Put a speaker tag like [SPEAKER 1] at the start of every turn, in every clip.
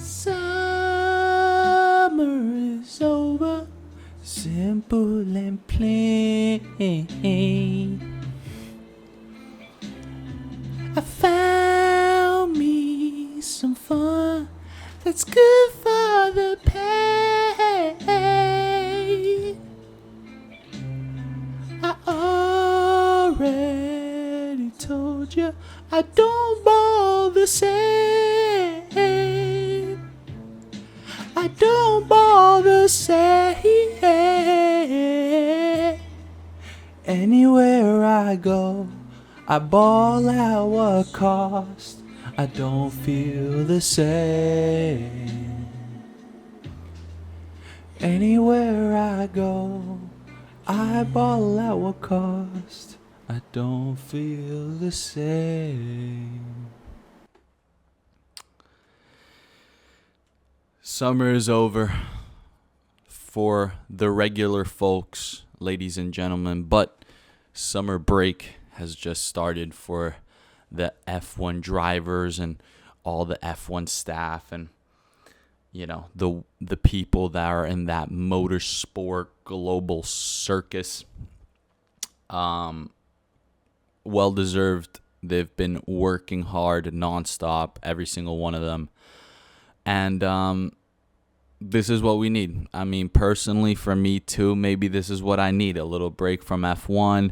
[SPEAKER 1] Summer is over, simple and plain. I found me some fun that's good for the pain. I already told you I don't ball the same. I don't ball the same. Anywhere I go, I ball at what cost. I don't feel the same. Anywhere I go, I ball at what cost. I don't feel the same. Summer is over for the regular folks, ladies and gentlemen, but summer break has just started for the F1 drivers and all the F1 staff and, you know, the people that are in that motorsport global circus. Well deserved. They've been working hard nonstop, every single one of them. And this is what we need. I mean, personally, for me too, maybe this is what I need. A little break from F1.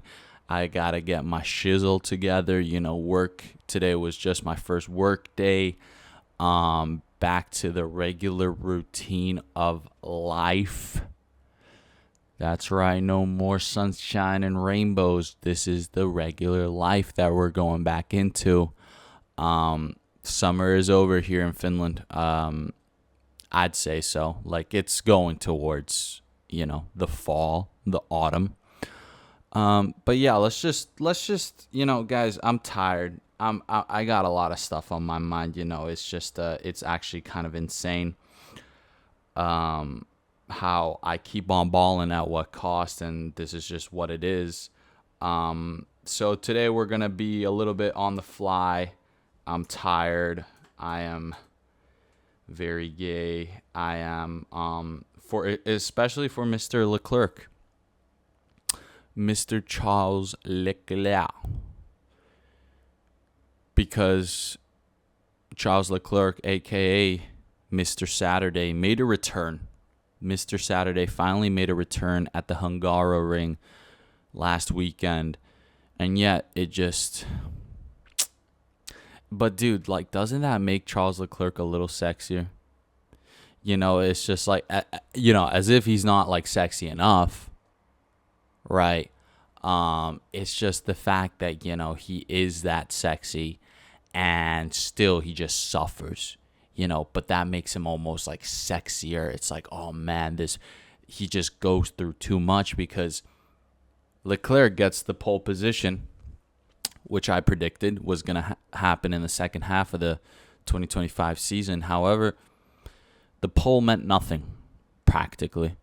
[SPEAKER 1] I got to get my shizzle together. You know, work today was just my first work day. Back to the regular routine of life. That's right. No more sunshine and rainbows. This is the regular life that we're going back into. Summer is over here in Finland. I'd say so. Like, it's going towards, you know, the fall, the autumn. But yeah, let's just, you know, guys, I'm tired. I got a lot of stuff on my mind, you know. It's just, it's actually kind of insane. How I keep on balling at what cost, and this is just what it is. So today we're gonna be a little bit on the fly. I'm tired. I am very gay. I am especially for Mr. Leclerc. Mr. Charles Leclerc. Because Charles Leclerc, aka Mr. Saturday, made a return. Mr. Saturday finally made a return at the Hungaroring last weekend. And yet it just... But dude, like, doesn't that make Charles Leclerc a little sexier? You know, it's just like, you know, as if he's not like sexy enough, right? It's just the fact that, you know, he is that sexy and still he just suffers, you know, but that makes him almost like sexier. It's like, oh man, he just goes through too much, because Leclerc gets the pole position, which I predicted was going to happen in the second half of the 2025 season. However, the pole meant nothing, practically.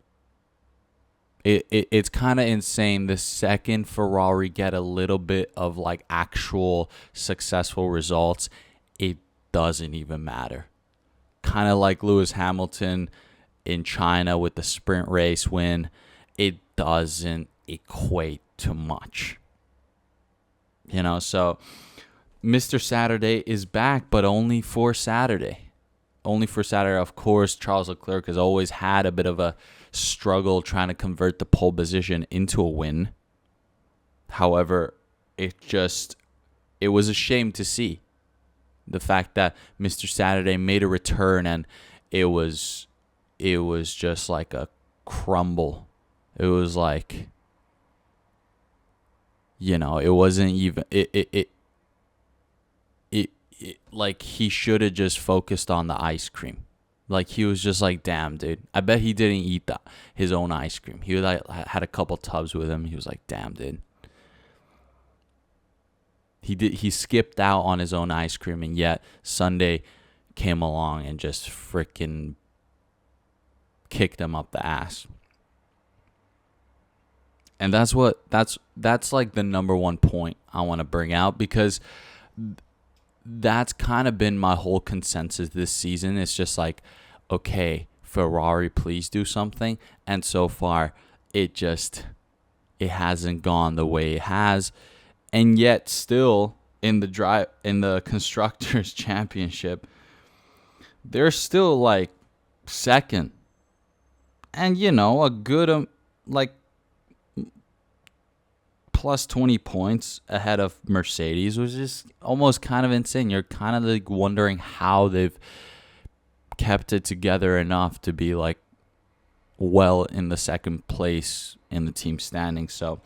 [SPEAKER 1] It's kind of insane. The second Ferrari get a little bit of like actual successful results, it doesn't even matter. Kind of like Lewis Hamilton in China with the sprint race win. It doesn't equate to much. You know, so Mr. Saturday is back, but only for Saturday. Only for Saturday. Of course, Charles Leclerc has always had a bit of a struggle trying to convert the pole position into a win. However, it was a shame to see the fact that Mr. Saturday made a return and it was just like a crumble. It was like, you know, it wasn't even it like he should have just focused on the ice cream. Like, he was just like, damn, dude. I bet he didn't eat his own ice cream. He was like, had a couple tubs with him. He was like, damn, dude. He skipped out on his own ice cream, and yet Sunday came along and just freaking kicked him up the ass. And that's like the number one point I want to bring out, because that's kind of been my whole consensus this season. It's just like, okay, Ferrari, please do something. And so far, it hasn't gone the way it has. And yet still in the Constructors Championship, they're still like second. And a good like plus 20 points ahead of Mercedes was just almost kind of insane. You're kind of like wondering how they've kept it together enough to be like well in the second place in the team standing. So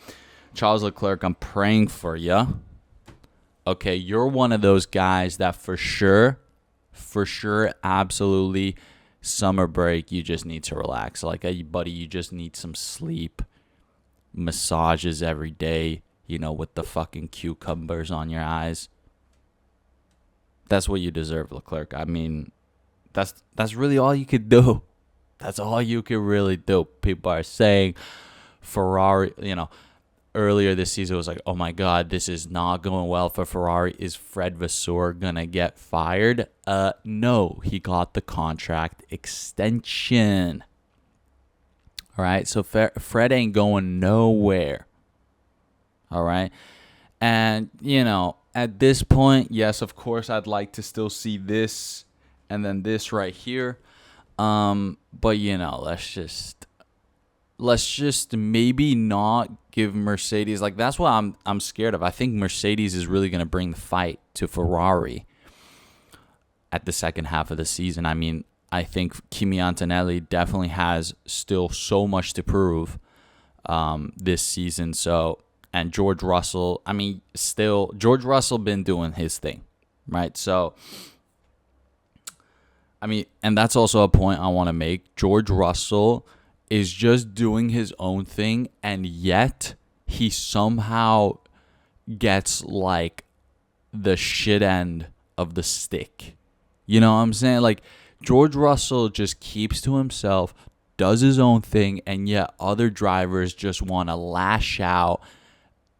[SPEAKER 1] Charles Leclerc, I'm praying for you. Okay, you're one of those guys that for sure, absolutely, summer break, you just need to relax. Like, hey, buddy, you just need some sleep. Massages every day, with the fucking cucumbers on your eyes. That's what you deserve, Leclerc. I mean, that's really all you could do. That's all you could really do. People are saying Ferrari, earlier this season it was like, oh my God, this is not going well for Ferrari. Is Fred Vasseur gonna get fired? No, he got the contract extension. All right, so Fred ain't going nowhere. All right, and at this point, yes, of course, I'd like to still see this and then this right here. But let's just maybe not give Mercedes, like, that's what I'm scared of. I think Mercedes is really gonna bring the fight to Ferrari at the second half of the season. I mean, I think Kimi Antonelli definitely has still so much to prove this season. So, and George Russell, I mean, still, George Russell been doing his thing, right? So, I mean, and that's also a point I want to make. George Russell is just doing his own thing, and yet he somehow gets like the shit end of the stick. You know what I'm saying? Like, George Russell just keeps to himself, does his own thing, and yet other drivers just want to lash out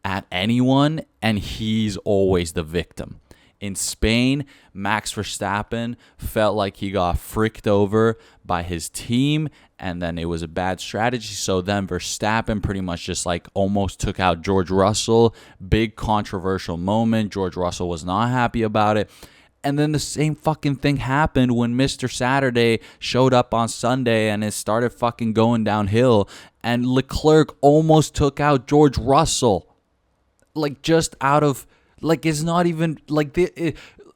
[SPEAKER 1] at anyone, and he's always the victim. In Spain, Max Verstappen felt like he got fricked over by his team, and then it was a bad strategy. So then Verstappen pretty much just like almost took out George Russell. Big controversial moment. George Russell was not happy about it. And then the same fucking thing happened when Mr. Saturday showed up on Sunday and it started fucking going downhill. And Leclerc almost took out George Russell. Like, just out of, like, it's not even, like,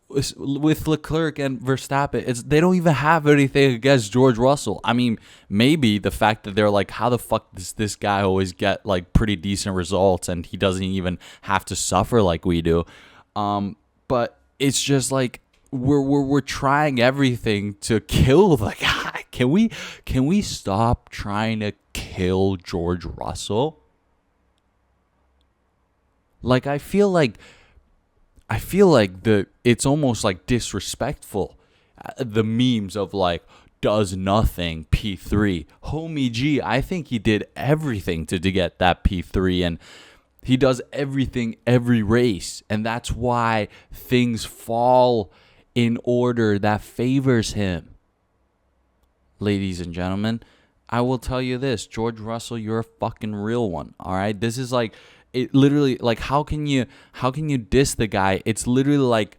[SPEAKER 1] with Leclerc and Verstappen, they don't even have anything against George Russell. I mean, maybe the fact that they're like, how the fuck does this guy always get, like, pretty decent results and he doesn't even have to suffer like we do. But it's just like we're trying everything to kill the guy. Can we stop trying to kill George Russell? Like, I feel like it's almost like disrespectful. The memes of like, does nothing, P3. Homie G, I think he did everything to get that P3, and he does everything every race, and that's why things fall in order that favors him. Ladies and gentlemen, I will tell you this, George Russell, you're a fucking real one, all right? This is like, it literally, like, how can you diss the guy? It's literally like,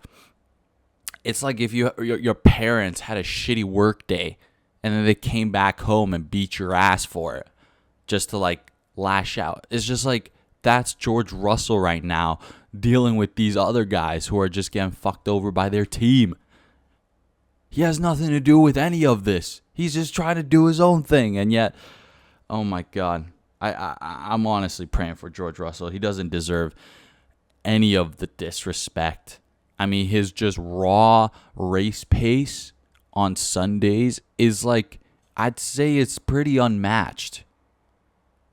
[SPEAKER 1] it's like if your parents had a shitty work day and then they came back home and beat your ass for it just to like lash out. It's just like, that's George Russell right now dealing with these other guys who are just getting fucked over by their team. He has nothing to do with any of this. He's just trying to do his own thing. And yet, oh my God, I'm honestly praying for George Russell. He doesn't deserve any of the disrespect. I mean, his just raw race pace on Sundays is like, I'd say it's pretty unmatched.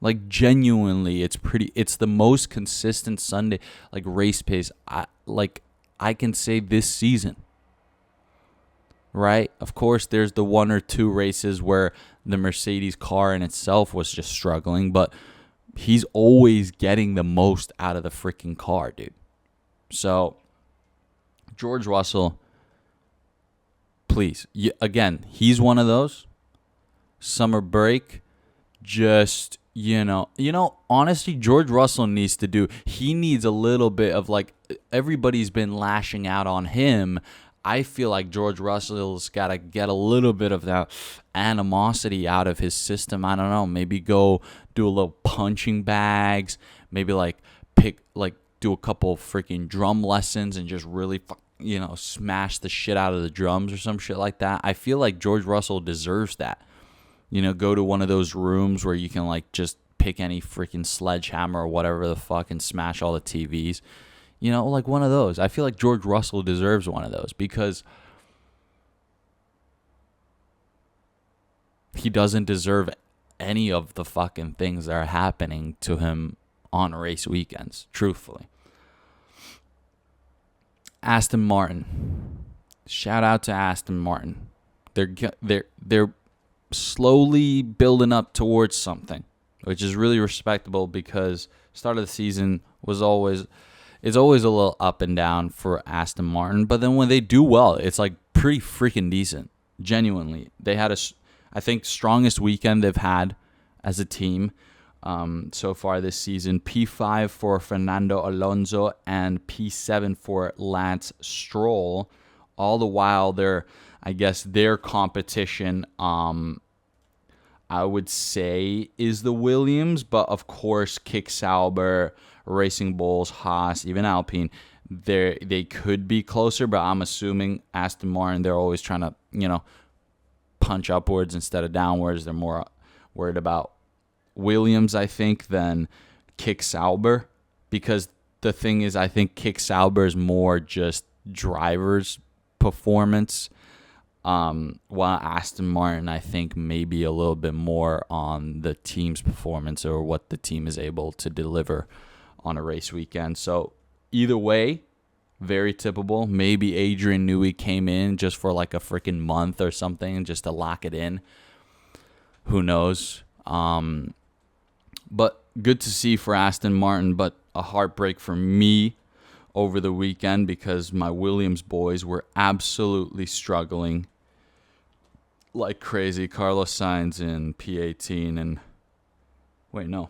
[SPEAKER 1] Like, genuinely, it's the most consistent Sunday, like, race pace I can say this season. Right? Of course, there's the one or two races where the Mercedes car in itself was just struggling, but he's always getting the most out of the freaking car, dude. So, George Russell, please. Again, he's one of those. Summer break, just, honestly, George Russell he needs a little bit of, like, everybody's been lashing out on him. I feel like George Russell's got to get a little bit of that animosity out of his system. I don't know. Maybe go do a little punching bags. Maybe, do a couple freaking drum lessons and just really, smash the shit out of the drums or some shit like that. I feel like George Russell deserves that. Go to one of those rooms where you can, just pick any freaking sledgehammer or whatever the fuck and smash all the TVs. One of those. I feel like George Russell deserves one of those because he doesn't deserve any of the fucking things that are happening to him on race weekends, truthfully. Aston Martin. Shout out to Aston Martin. They're slowly building up towards something, which is really respectable because start of the season it's always a little up and down for Aston Martin, but then when they do well, it's pretty freaking decent. Genuinely, they had I think strongest weekend they've had as a team so far this season. P5 for Fernando Alonso and P7 for Lance Stroll. All the while their competition, I would say, is the Williams, but of course Kick Sauber, Racing Bulls, Haas, even Alpine, they could be closer, but I'm assuming Aston Martin, they're always trying to, punch upwards instead of downwards. They're more worried about Williams, I think, than Kick Sauber, because the thing is, I think Kick Sauber is more just drivers' performance, while Aston Martin, I think, maybe a little bit more on the team's performance or what the team is able to deliver on a race weekend. So either way, very tippable. Maybe Adrian Newey came in just for a freaking month or something just to lock it in. Who knows? But good to see for Aston Martin, but a heartbreak for me over the weekend because my Williams boys were absolutely struggling like crazy. Carlos Sainz in P18 and... Wait, no.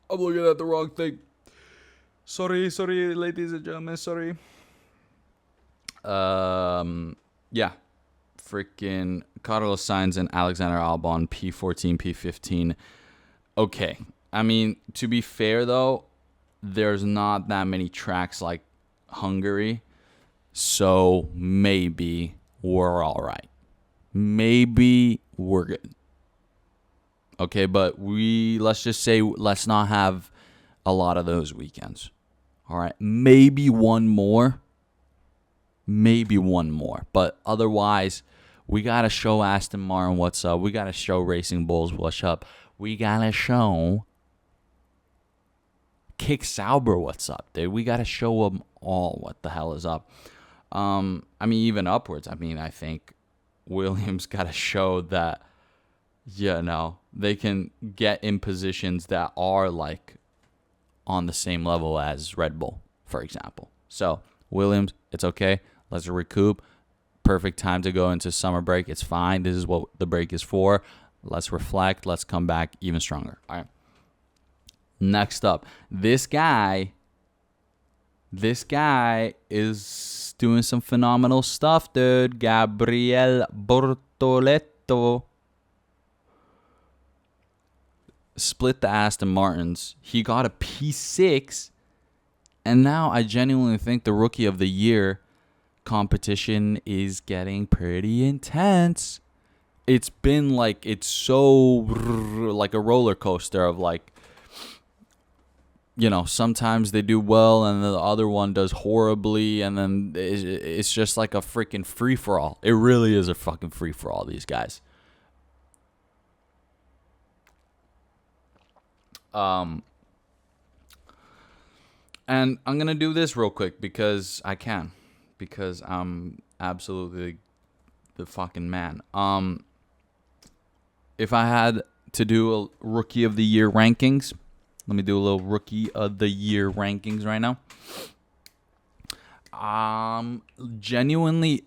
[SPEAKER 1] I'm looking at the wrong thing. Sorry, ladies and gentlemen, sorry. Yeah. Freaking Carlos Sainz and Alexander Albon, P14, P15. Okay. I mean, to be fair, though, there's not that many tracks like Hungary, so maybe we're all right. Maybe we're good. Okay, but let's just say let's not have a lot of those weekends. All right, maybe one more. But otherwise, we got to show Aston Martin what's up. We got to show Racing Bulls what's up. We got to show Kick Sauber what's up, dude. We got to show them all what the hell is up. I mean, even upwards. I mean, I think Williams got to show that, they can get in positions that are on the same level as Red Bull, for example. So, Williams, it's okay. Let's recoup. Perfect time to go into summer break. It's fine. This is what the break is for. Let's reflect. Let's come back even stronger. All right. Next up, this guy is doing some phenomenal stuff, dude. Gabriel Bortoleto split the Aston Martins. He got a P6, and now I genuinely think the Rookie of the Year competition is getting pretty intense. It's been it's so like a roller coaster of sometimes they do well and the other one does horribly, and then it's just like a freaking free-for-all. It really is a fucking free-for-all, these guys. And I'm going to do this real quick because I can. Because I'm absolutely the fucking man. If I had to do a Rookie of the Year rankings, let me do a little Rookie of the Year rankings right now. Genuinely,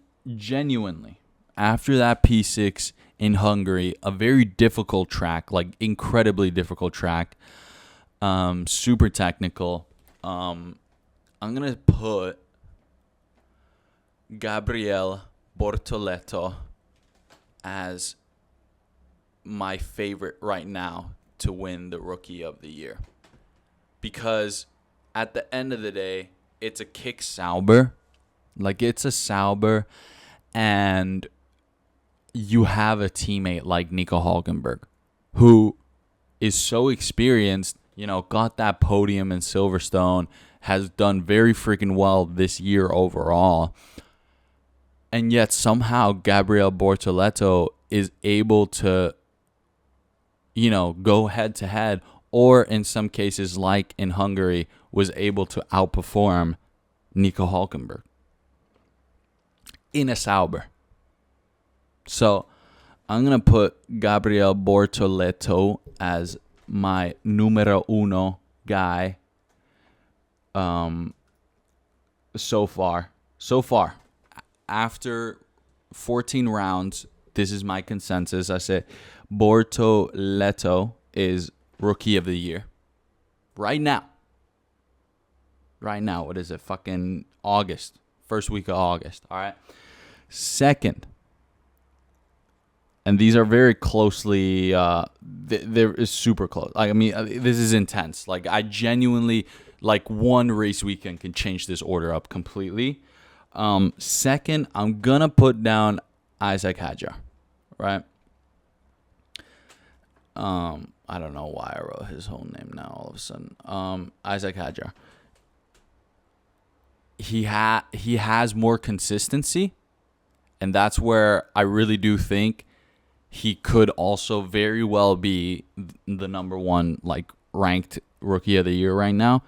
[SPEAKER 1] after that P6 in Hungary, a very difficult track, like incredibly difficult track, super technical. I'm gonna put Gabriele Bortoleto as my favorite right now to win the Rookie of the Year, because at the end of the day, it's a kick Sauber. Like, it's a Sauber, and you have a teammate like Nico Hülkenberg, who is so experienced, got that podium in Silverstone, has done very freaking well this year overall. And yet somehow Gabriele Bortoleto is able to, go head to head, or in some cases, like in Hungary, was able to outperform Nico Hülkenberg in a Sauber. So I'm going to put Gabriele Bortoleto as my numero uno guy so far. After 14 rounds, this is my consensus. I said Bortoleto is Rookie of the Year. Right now, what is it? Fucking August. First week of August. All right. Second, and these are very closely, they're super close. I mean, this is intense. Like, I genuinely, like, one race weekend can change this order up completely. Second, I'm going to put down Isaac Hadjar, right? I don't know why I wrote his whole name now all of a sudden. Isaac Hadjar. He has more consistency, and that's where I really do think he could also very well be the number one, like, ranked Rookie of the Year right now.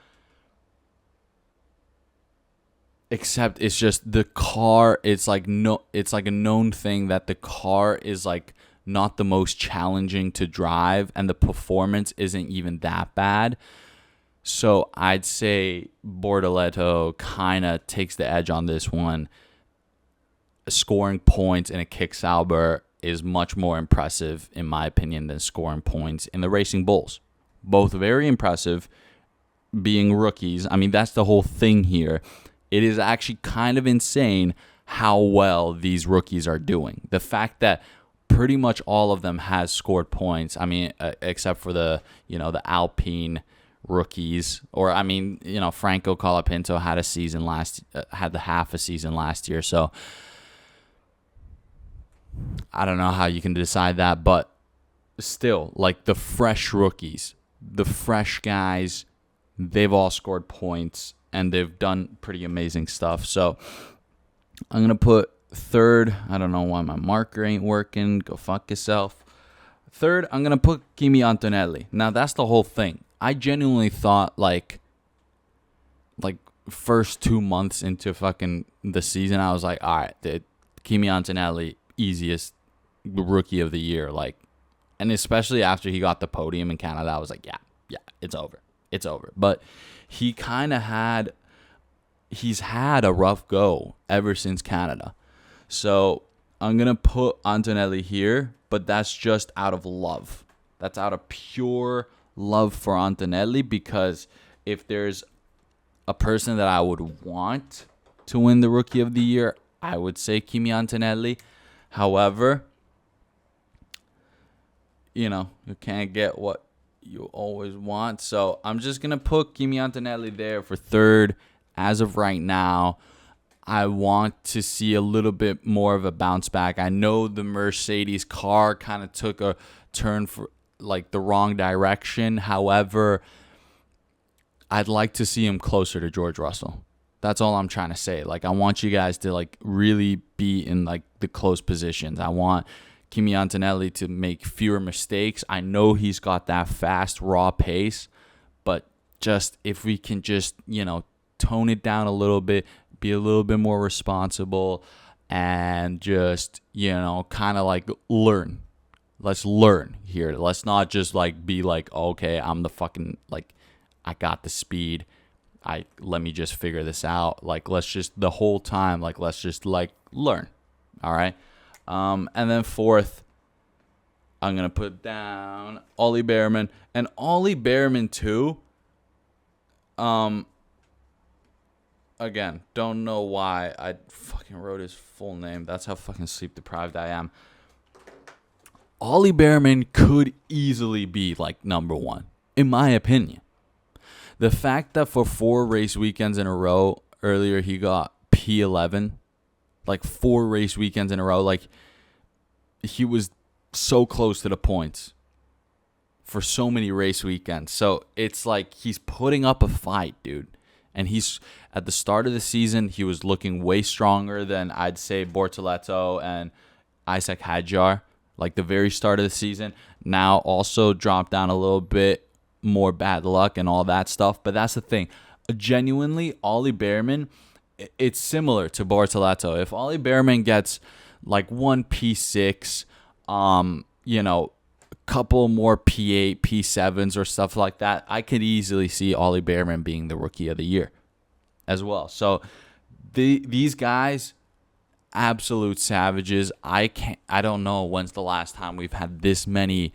[SPEAKER 1] Except it's just the car. It's like a known thing that the car is like not the most challenging to drive, and the performance isn't even that bad. So I'd say Bortoleto kind of takes the edge on this one. Scoring points in a kick Sauber is much more impressive, in my opinion, than scoring points in the Racing Bulls. Both very impressive, being rookies. I mean, that's the whole thing here. It is actually kind of insane how well these rookies are doing. The fact that pretty much all of them has scored points. I mean, except for the Alpine rookies, or I mean, Franco Colapinto had had the half a season last year. So I don't know how you can decide that, but still, like, the fresh rookies, the fresh guys, they've all scored points. And they've done pretty amazing stuff. So I'm going to put third. I don't know why my marker ain't working. Go fuck yourself. Third, I'm going to put Kimi Antonelli. Now, that's the whole thing. I genuinely thought, like first 2 months into fucking the season, I was like, all right, Kimi Antonelli, easiest Rookie of the Year. Like, and especially after he got the podium in Canada, I was like, yeah, it's over. It's over. But he's had a rough go ever since Canada. So I'm going to put Antonelli here, but that's just out of love. That's out of pure love for Antonelli, because if there's a person that I would want to win the Rookie of the Year, I would say Kimi Antonelli. However, you can't get what you always want. So I'm just going to put Kimi Antonelli there for third. As of right now, I want to see a little bit more of a bounce back. I know the Mercedes car kind of took a turn for like the wrong direction. However, I'd like to see him closer to George Russell. That's all I'm trying to say. Like, I want you guys to like really be in like the close positions. I want Kimi Antonelli to make fewer mistakes. I know he's got that fast, raw pace, but just if we can just, tone it down a little bit, be a little bit more responsible, and just, kind of like learn. Let's learn here. Let's not just like be like, okay, I'm the fucking, like, I got the speed. let me just figure this out. Like, let's just the whole time, like, let's just like learn. All right. And then fourth, I'm gonna put down Ollie Behrman, and Ollie Behrman too. Again, don't know why I fucking wrote his full name. That's how fucking sleep deprived I am. Ollie Behrman could easily be like number one, in my opinion. The fact that for 4 race weekends in a row, earlier he got P11, like 4 race weekends in a row, like he was so close to the points for so many race weekends. So it's like he's putting up a fight, dude. And he's at the start of the season, he was looking way stronger than I'd say Bortoleto and Isaac Hadjar, like the very start of the season. Now also dropped down a little bit, more bad luck and all that stuff. But that's the thing. Genuinely, Ollie Behrman, it's similar to Bortoleto. If Ollie Behrman gets like one P6, couple more P8, P7s or stuff like that, I could easily see Ollie Behrman being the rookie of the year as well. So these guys, absolute savages. I don't know when's the last time we've had this many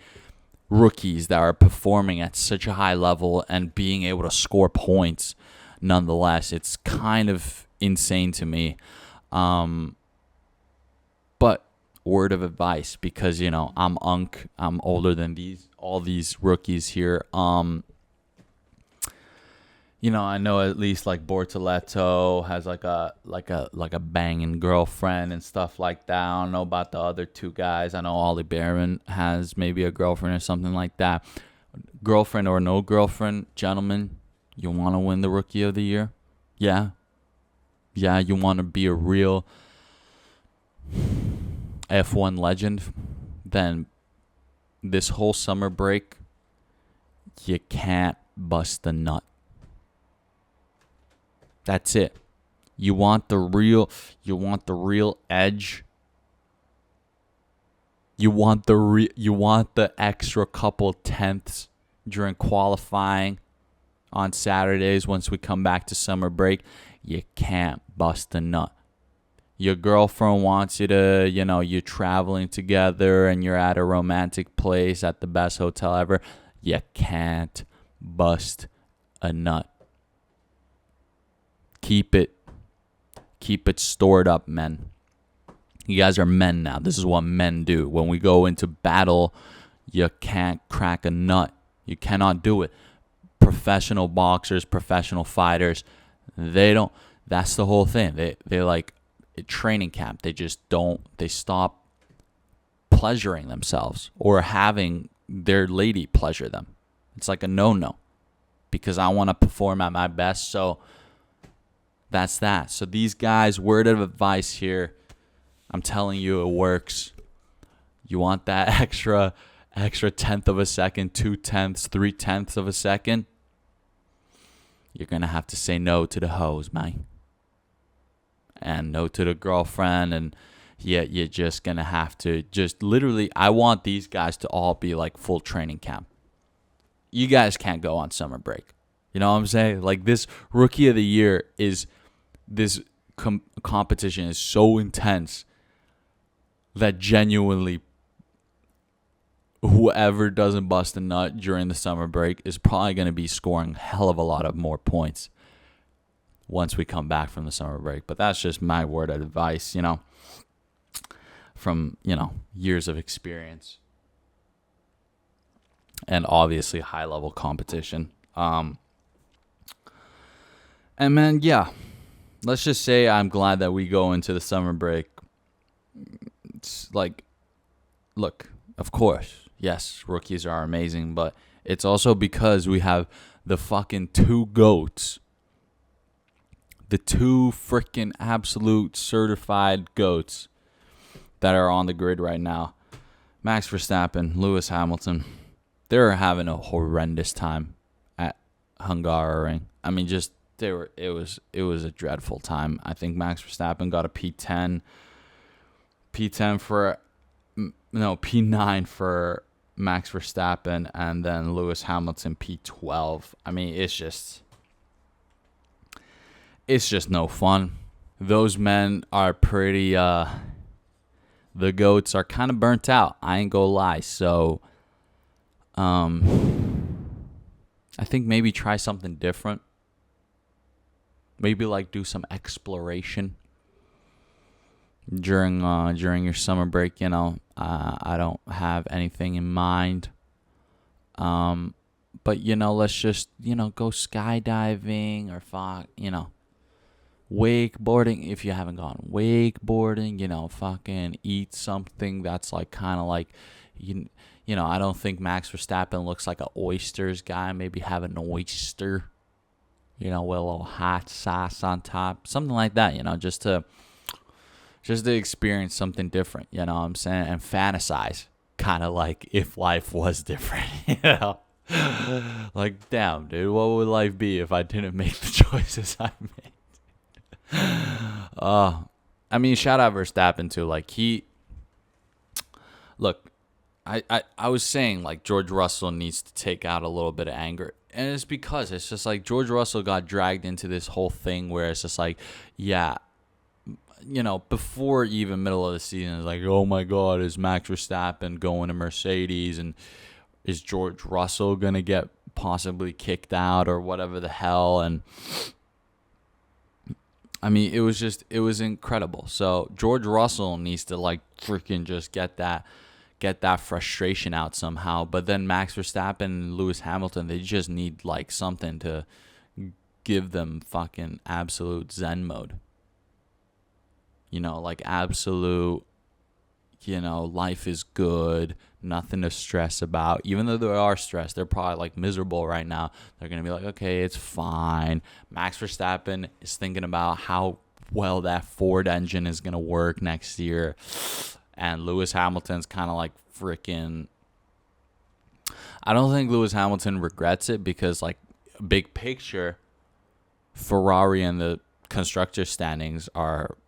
[SPEAKER 1] rookies that are performing at such a high level and being able to score points nonetheless. It's kind of insane to me. But word of advice, because I'm older than all these rookies here. I know at least like Bortoleto has like a banging girlfriend and stuff like that. I don't know about the other 2 guys. I know Ollie Behrman has maybe a girlfriend or something like that. Girlfriend or no girlfriend, gentlemen, you want to win the rookie of the year? Yeah, you want to be a real F1 legend, then this whole summer break, you can't bust a nut. That's it. You want the real edge. You want the extra couple tenths during qualifying on Saturdays once we come back to summer break. You can't bust a nut. Your girlfriend wants you to, you're traveling together and you're at a romantic place at the best hotel ever. You can't bust a nut. Keep it stored up, men. You guys are men now. This is what men do. When we go into battle, you can't crack a nut. You cannot do it. Professional boxers, professional fighters, they don't. That's the whole thing. They like at training camp. They stop pleasuring themselves or having their lady pleasure them. It's like a no-no because I want to perform at my best. So that's that. So these guys, word of advice here. I'm telling you, it works. You want that extra tenth of a second, 2 tenths, 3 tenths of a second. You're going to have to say no to the hoes, man. And no to the girlfriend. And yeah, you're just going to have to literally, I want these guys to all be like full training camp. You guys can't go on summer break. You know what I'm saying? Like this rookie of the year is, this competition is so intense that genuinely whoever doesn't bust a nut during the summer break is probably going to be scoring a hell of a lot of more points once we come back from the summer break. But that's just my word of advice, from, years of experience and obviously high level competition. And man, yeah, let's just say I'm glad that we go into the summer break. It's like, look, of course, yes, rookies are amazing, but it's also because we have the fucking 2 GOATs. The 2 freaking absolute certified GOATs that are on the grid right now. Max Verstappen, Lewis Hamilton. They're having a horrendous time at Hungary. I mean, it was a dreadful time. I think Max Verstappen got a P9 for Max Verstappen, and then Lewis Hamilton P12. I mean, it's just it's just no fun. Those men are pretty, the goats are kind of burnt out. I ain't gonna lie. So, I think maybe try something different. Maybe like do some exploration during your summer break. You know, I don't have anything in mind. But you know, let's just go skydiving or wakeboarding if you haven't gone wakeboarding. Fucking eat something that's like kind of like I don't think Max Verstappen looks like a oysters guy. Maybe have an oyster, with a little hot sauce on top, something like that. Just to experience something different. You know what I'm saying? And fantasize, kind of like if life was different. Like, damn, dude, what would life be if I didn't make the choices I made? I mean, shout out Verstappen too. Like look, I was saying like George Russell needs to take out a little bit of anger, and it's because it's just like George Russell got dragged into this whole thing where it's just like, yeah, before even middle of the season, it's like, oh my God, is Max Verstappen going to Mercedes, and is George Russell gonna get possibly kicked out or whatever the hell? And I mean, it was incredible. So George Russell needs to like freaking just get that frustration out somehow. But then Max Verstappen and Lewis Hamilton, they just need like something to give them fucking absolute Zen mode. Like absolute, life is good, nothing to stress about. Even though they are stressed, they're probably like miserable right now. They're going to be like, okay, it's fine. Max Verstappen is thinking about how well that Ford engine is going to work next year. And Lewis Hamilton's kind of like freaking, I don't think Lewis Hamilton regrets it because like big picture, Ferrari and the constructor standings are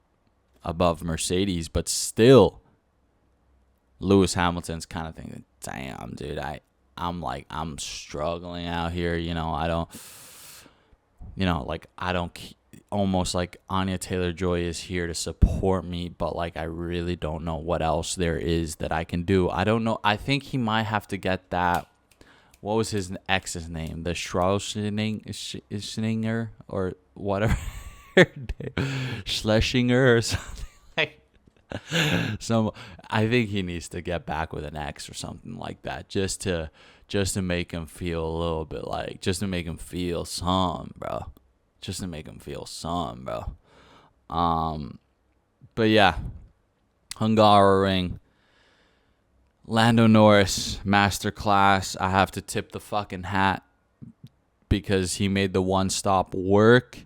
[SPEAKER 1] above Mercedes, but still Lewis Hamilton's kind of thinking, damn, dude, I'm struggling out here. I don't almost like Anya Taylor-Joy is here to support me, but like I really don't know what else there is that I can do. I don't know. I think he might have to get that. What was his ex's name? The Schlesinger or whatever. Schlesinger or something like. So I think he needs to get back with an ex or something like that, just to make him feel a little bit like, just to make him feel some, bro. Just to make him feel some, bro. But yeah, Hungary, Lando Norris masterclass. I have to tip the fucking hat because he made the one stop work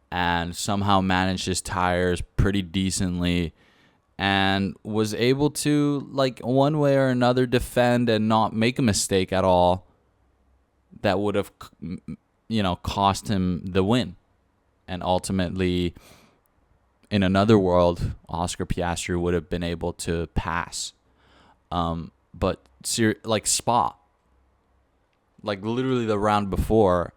[SPEAKER 1] and somehow managed his tires pretty decently and was able to, like, one way or another defend and not make a mistake at all that would have, cost him the win. And ultimately, in another world, Oscar Piastri would have been able to pass. But like Spa, like literally the round before,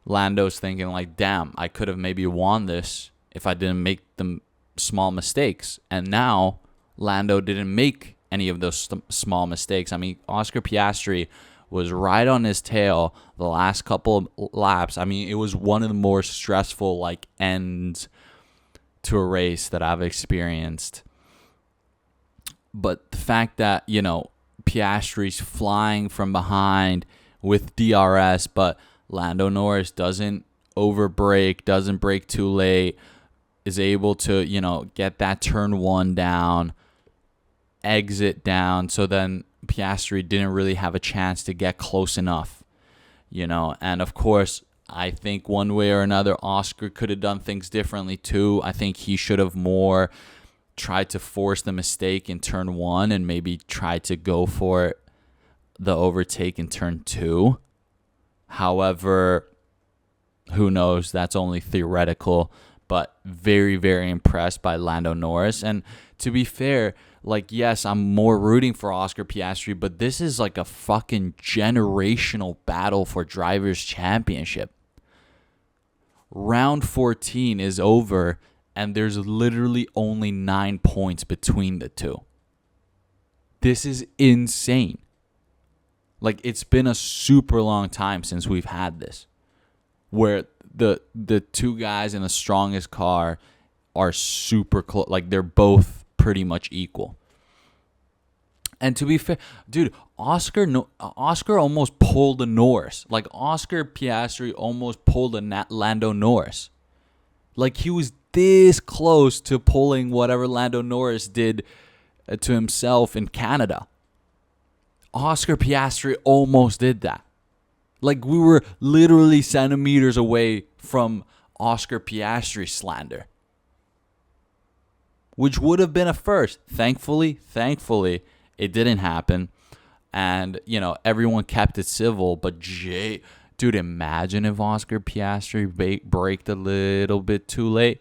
[SPEAKER 1] Lando's thinking like, damn, I could have maybe won this if I didn't make the small mistakes. And now Lando didn't make any of those small mistakes. I mean, Oscar Piastri was right on his tail the last couple of laps. I mean, it was one of the more stressful like ends to a race that I've experienced. But the fact that, Piastri's flying from behind with DRS, but Lando Norris doesn't overbrake, doesn't brake too late, is able to, get that turn one down, exit down. So then Piastri didn't really have a chance to get close enough, And of course, I think one way or another, Oscar could have done things differently too. I think he should have more tried to force the mistake in turn one and maybe try to go for the overtake in turn two. However, who knows? That's only theoretical, but very, very impressed by Lando Norris. And to be fair, like, yes, I'm more rooting for Oscar Piastri, but this is like a fucking generational battle for Drivers' Championship. Round 14 is over, and there's literally only 9 points between the two. This is insane. Like, it's been a super long time since we've had this, where the two guys in the strongest car are super close. Like, they're both pretty much equal. And to be fair, dude, Oscar almost pulled a Norris. Like, Oscar Piastri almost pulled a Lando Norris. Like, he was this close to pulling whatever Lando Norris did to himself in Canada. Oscar Piastri almost did that. Like, we were literally centimeters away from Oscar Piastri slander, which would have been a first. Thankfully, it didn't happen. And, you know, everyone kept it civil. But, dude, imagine if Oscar Piastri braked a little bit too late,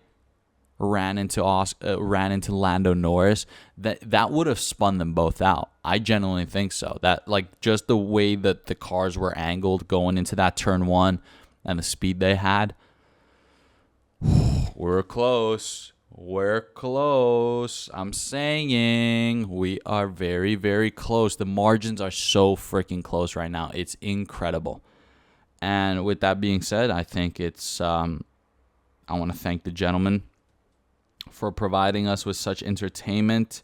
[SPEAKER 1] ran into Lando Norris. That would have spun them both out. I genuinely think so. That, like, just the way that the cars were angled going into that turn one and the speed they had. We're close. We're close. I'm saying we are very, very close. The margins are so freaking close right now. It's incredible. And with that being said, I think it's I want to thank the gentleman for providing us with such entertainment.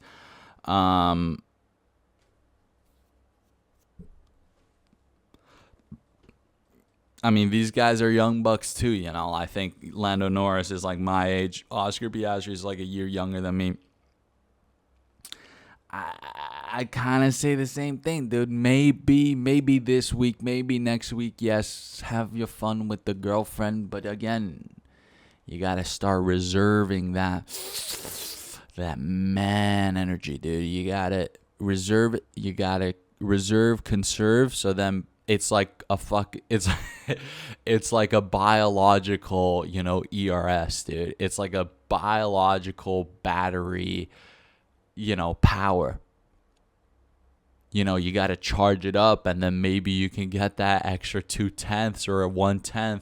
[SPEAKER 1] I mean, these guys are young bucks too, you know. I think Lando Norris is like my age. Oscar Piastri is like a year younger than me. I kind of say the same thing, dude. Maybe this week, maybe next week, yes, have your fun with the girlfriend. But again, you got to start reserving that man energy, dude. You got to reserve it. You got to conserve. So then it's like it's like a biological, you know, ERS, dude. It's like a biological battery, you know, power. You know, you got to charge it up, and then maybe you can get that extra 0.2 or a 1/10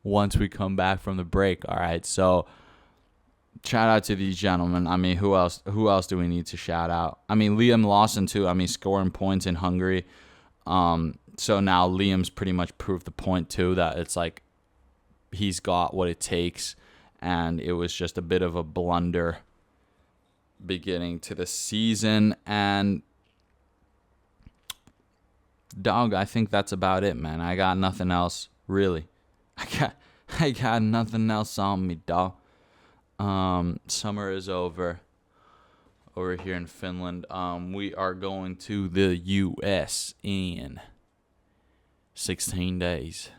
[SPEAKER 1] once we come back from the break. All right, so shout out to these gentlemen. I mean, who else do we need to shout out? I mean, Liam Lawson too. I mean, scoring points in Hungary. So now Liam's pretty much proved the point too, that it's like he's got what it takes, and it was just a bit of a blunder beginning to the season. And dog, I think that's about it, man. I got nothing else, really. I got nothing else on me, dog. Summer is over here in Finland. We are going to the US in 16 days.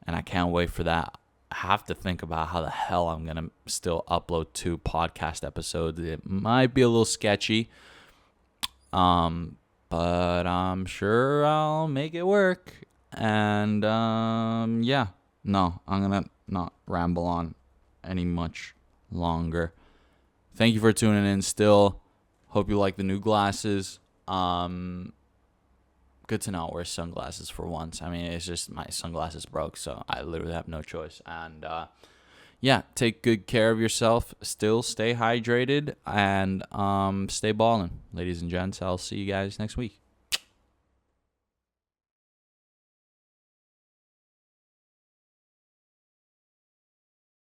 [SPEAKER 1] And I can't wait for that. I have to think about how the hell I'm going to still upload 2 podcast episodes. It might be a little sketchy. But I'm sure I'll make it work. And yeah. No, I'm going to not ramble on any much longer. Thank you for tuning in still. Hope you like the new glasses. Good to not wear sunglasses for once. I mean, it's just my sunglasses broke, so I literally have no choice. And yeah, take good care of yourself. Still stay hydrated and stay balling. Ladies and gents, I'll see you guys next week.